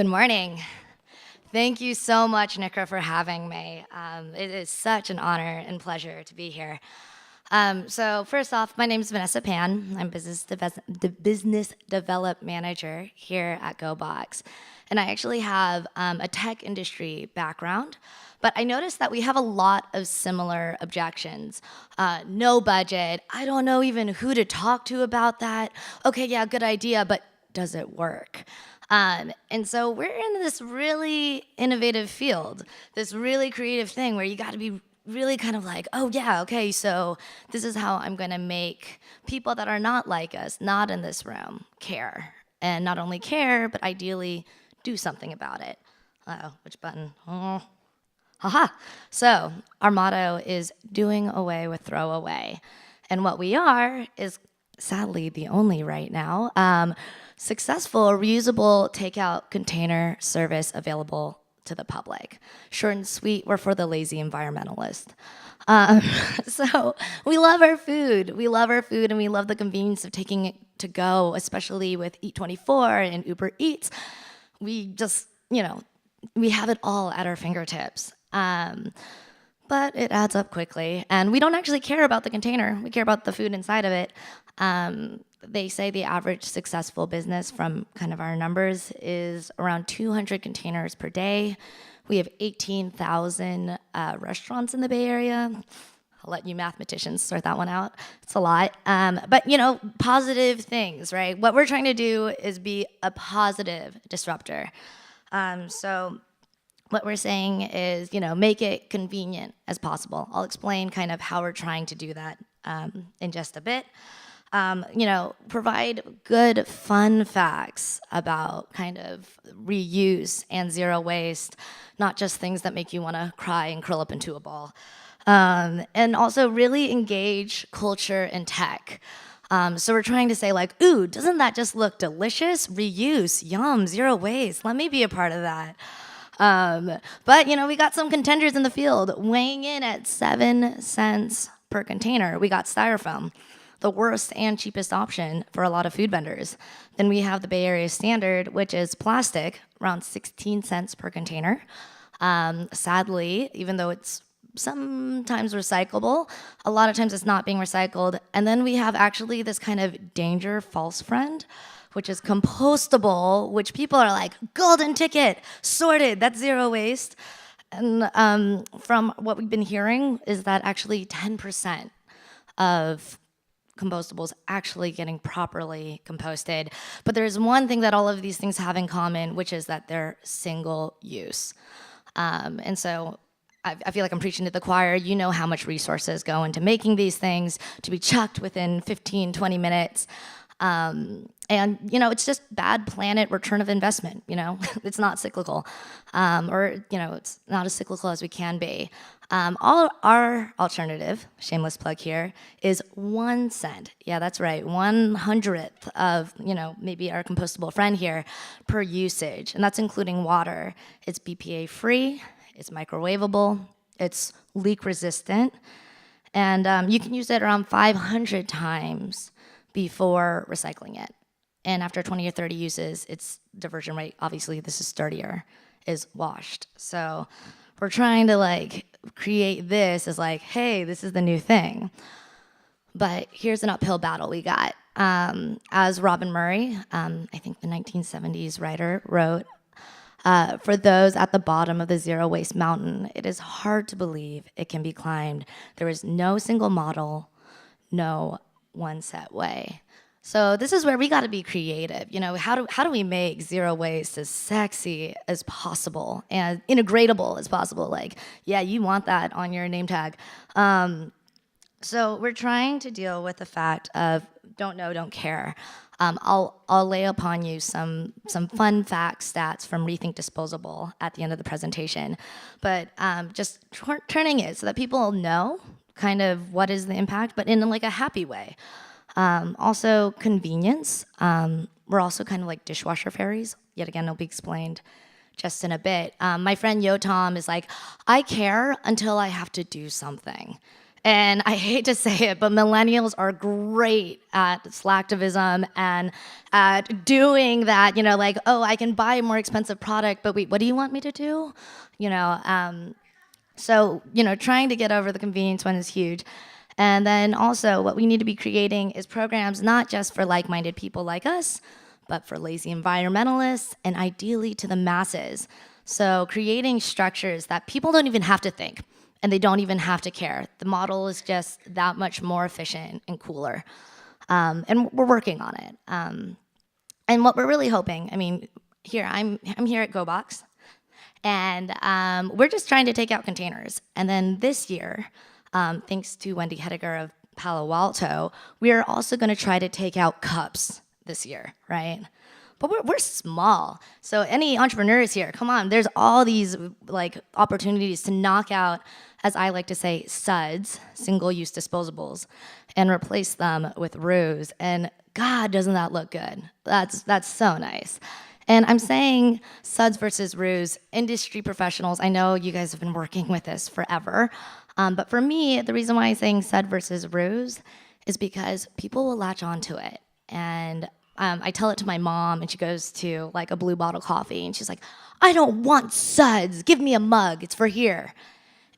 Good morning. Thank you so much, NCRA, for having me. It is such an honor and pleasure to be here. So first off, my name is Vanessa Pan. I'm business development manager here at GoBox. And I actually have a tech industry background, but I noticed that we have a lot of similar objections. No budget, I don't know even who to talk to about that. Okay, yeah, good idea, but does it work? And so we're in this really innovative field, this really creative thing where you got to be really kind of like, oh yeah, okay, so this is how I'm gonna make people that are not like us, not in this room, care. And not only care, but ideally do something about it. Uh-oh, which button? Oh. Haha. So our motto is doing away with throwaway. And what we are is sadly the only right now, successful reusable takeout container service available to the public. Short and sweet, we're for the lazy environmentalist. So we love our food. We love our food and we love the convenience of taking it to go, especially with Eat24 and Uber Eats. We just, we have it all at our fingertips. But it adds up quickly. And we don't actually care about the container. We care about the food inside of it. They say the average successful business from kind of our numbers is around 200 containers per day. We have 18,000 restaurants in the Bay Area. I'll let you mathematicians sort that one out. It's a lot. But, positive things, right? What we're trying to do is be a positive disruptor. So what we're saying is, make it convenient as possible. I'll explain kind of how we're trying to do that in just a bit. Provide good, fun facts about kind of reuse and zero waste, not just things that make you want to cry and curl up into a ball. And also really engage culture and tech. So we're trying to say like, ooh, doesn't that just look delicious? Reuse, yum, zero waste. Let me be a part of that. But we got some contenders in the field weighing in at 7 cents per container. We got styrofoam, the worst and cheapest option for a lot of food vendors. Then we have the Bay Area standard, which is plastic, around 16 cents per container. Sadly, even though it's sometimes recyclable, a lot of times it's not being recycled. And then we have actually this kind of danger false friend, which is compostable, which people are like, golden ticket, sorted, that's zero waste. And from what we've been hearing is that actually 10% of compostables actually getting properly composted. But there's one thing that all of these things have in common, which is that they're single use. And so I feel like I'm preaching to the choir. You know how much resources go into making these things to be chucked within 15, 20 minutes. And, it's just bad planet return of investment, It's not cyclical. It's not as cyclical as we can be. All our alternative, shameless plug here, is 1 cent. Yeah, that's right, 1/100th of, maybe our compostable friend here per usage. And that's including water. It's BPA free, it's microwavable, it's leak resistant, and you can use it around 500 times before recycling it. And after 20 or 30 uses, its diversion rate, obviously this is sturdier, is washed. So we're trying to create this as hey, this is the new thing. But here's an uphill battle we got. As Robin Murray, I think the 1970s writer, wrote, for those at the bottom of the zero waste mountain, it is hard to believe it can be climbed. There is no single model, no one set way. So this is where we got to be creative. How do we make zero waste as sexy as possible and integratable as possible? Yeah, you want that on your name tag. So we're trying to deal with the fact of don't know, don't care. I'll lay upon you some fun facts, stats from Rethink Disposable at the end of the presentation, but just turning it so that people know kind of what is the impact, but in a happy way. Also convenience. We're also kind of like dishwasher fairies. Yet again, it'll be explained just in a bit. My friend Yotam is like, I care until I have to do something. And I hate to say it, but millennials are great at slacktivism and at doing that, like, oh, I can buy a more expensive product, but wait, what do you want me to do? So, trying to get over the convenience one is huge. And then also what we need to be creating is programs not just for like-minded people like us, but for lazy environmentalists and ideally to the masses. So creating structures that people don't even have to think and they don't even have to care. The model is just that much more efficient and cooler. And we're working on it. And what we're really hoping, I'm here at GoBox, and we're just trying to take out containers. And then this year, thanks to Wendy Hediger of Palo Alto, we are also going to try to take out cups this year, right? But we're small. So any entrepreneurs here, come on, there's all these opportunities to knock out, as I like to say, SUDs, single-use disposables, and replace them with reus. And God, doesn't that look good? That's so nice. And I'm saying SUDs versus reus, industry professionals, I know you guys have been working with this forever, but for me, the reason why I'm saying SUD versus reus is because people will latch onto it. And I tell it to my mom, and she goes to a Blue Bottle Coffee, and she's like, I don't want SUDs, give me a mug, it's for here.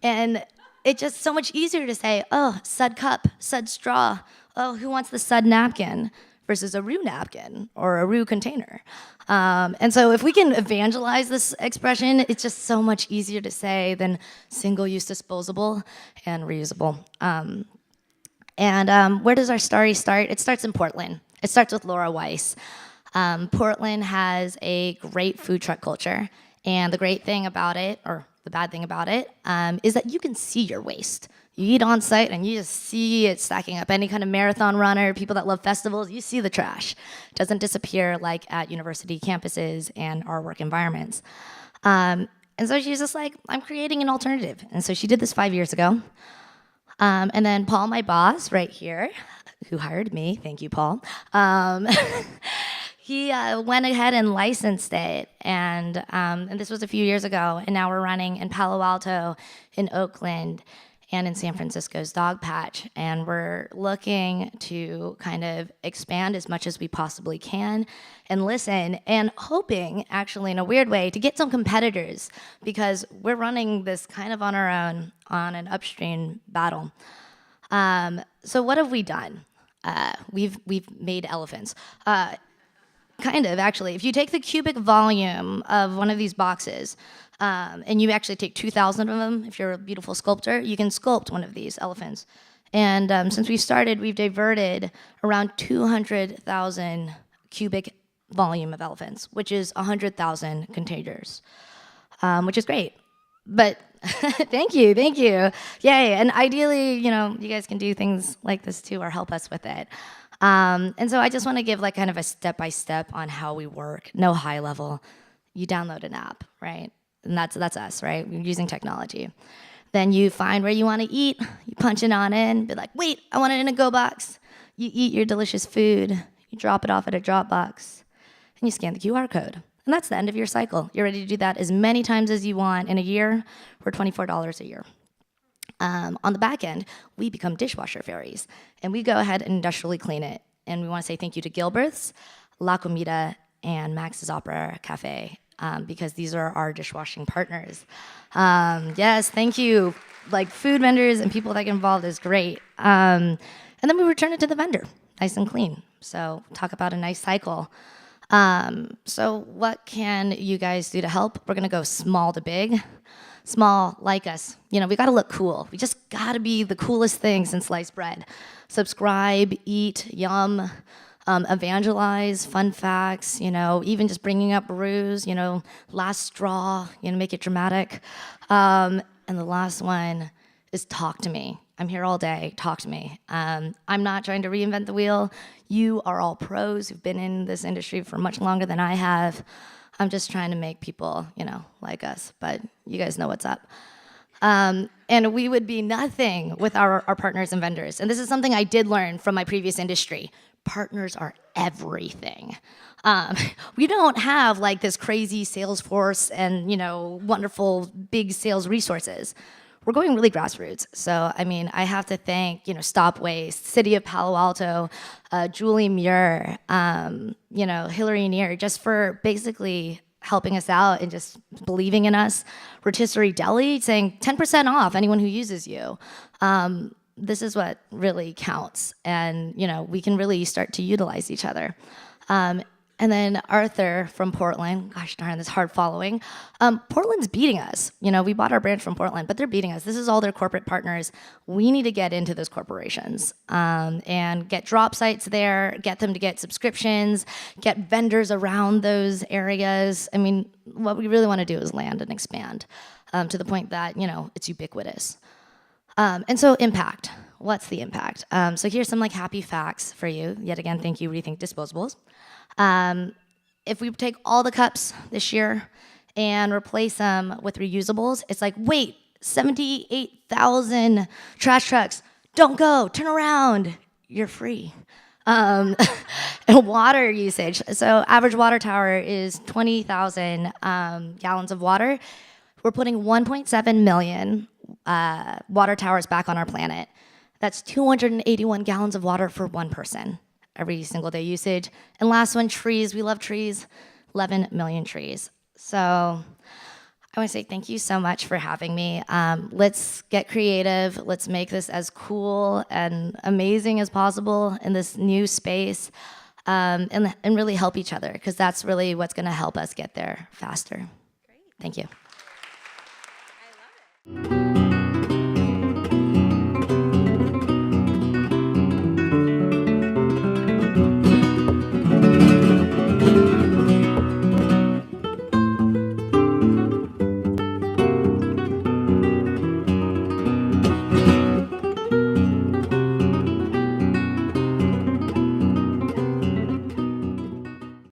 And it's just so much easier to say, oh, SUD cup, SUD straw, oh, who wants the SUD napkin versus a RU napkin or a RU container. And so if we can evangelize this expression, it's just so much easier to say than single-use disposable and reusable. Where does our story start? It starts in Portland. It starts with Laura Weiss. Portland has a great food truck culture, and the great thing about it, or the bad thing about it, is that you can see your waste. You eat on site and you just see it stacking up. Any kind of marathon runner, people that love festivals, you see the trash. It doesn't disappear like at university campuses and our work environments. And so she's just like, I'm creating an alternative. And so she did this 5 years ago. And then Paul, my boss right here, who hired me, thank you, Paul, he went ahead and licensed it, and this was a few years ago, and now we're running in Palo Alto, in Oakland, and in San Francisco's Dog Patch, and we're looking to kind of expand as much as we possibly can and listen, and hoping, actually in a weird way, to get some competitors, because we're running this kind of on our own on an upstream battle. So what have we done? We've made elephants. Kind of, actually. If you take the cubic volume of one of these boxes, and you actually take 2,000 of them, if you're a beautiful sculptor, you can sculpt one of these elephants. And since we started, we've diverted around 200,000 cubic volume of elephants, which is 100,000 containers, which is great. But thank you. Yay, and ideally, you guys can do things like this too, or help us with it. And so I just want to give kind of a step-by-step on how we work. No high level. You download an app, right? And that's us, right? We're using technology. Then you find where you want to eat. You punch it on in. Be like, wait, I want it in a Go box. You eat your delicious food. You drop it off at a drop box. And you scan the QR code. And that's the end of your cycle. You're ready to do that as many times as you want in a year for $24 a year. On the back end, we become dishwasher fairies, and we go ahead and industrially clean it. And we want to say thank you to Gilbert's, La Comida, and Max's Opera Cafe, because these are our dishwashing partners. Yes, thank you. Food vendors and people that get involved is great. And then we return it to the vendor, nice and clean. So talk about a nice cycle. So what can you guys do to help? We're going to go small to big. Small, like us. We got to look cool. We just got to be the coolest thing since sliced bread. Subscribe, eat, yum, evangelize, fun facts, even just bringing up reus, last straw, make it dramatic. And the last one is talk to me. I'm here all day, talk to me. I'm not trying to reinvent the wheel. You are all pros who've been in this industry for much longer than I have. I'm just trying to make people, like us, but you guys know what's up. And we would be nothing with our partners and vendors. And this is something I did learn from my previous industry. Partners are everything. We don't have this crazy sales force and, wonderful big sales resources. we're going really grassroots. So, I mean, I have to thank, Stop Waste, City of Palo Alto, Julie Muir, Hillary Neer, just for basically helping us out and just believing in us. Rotisserie Deli saying 10% off anyone who uses you. This is what really counts. And, we can really start to utilize each other. And then Arthur from Portland, gosh darn, this hard following. Portland's beating us. We bought our branch from Portland, but they're beating us. This is all their corporate partners. We need to get into those corporations and get drop sites there, get them to get subscriptions, get vendors around those areas. I mean, what we really want to do is land and expand to the point that, it's ubiquitous. And so impact. What's the impact? So here's some happy facts for you. Yet again, thank you, Rethink Disposables. If we take all the cups this year and replace them with reusables, it's wait, 78,000 trash trucks, don't go, turn around, you're free. And water usage. So average water tower is 20,000 gallons of water. We're putting 1.7 million water towers back on our planet. That's 281 gallons of water for one person. Every single day usage. And last one, trees. We love trees. 11 million trees. So I want to say thank you so much for having me. Let's get creative. Let's make this as cool and amazing as possible in this new space, and really help each other, because that's really what's going to help us get there faster. Great. Thank you. I love it.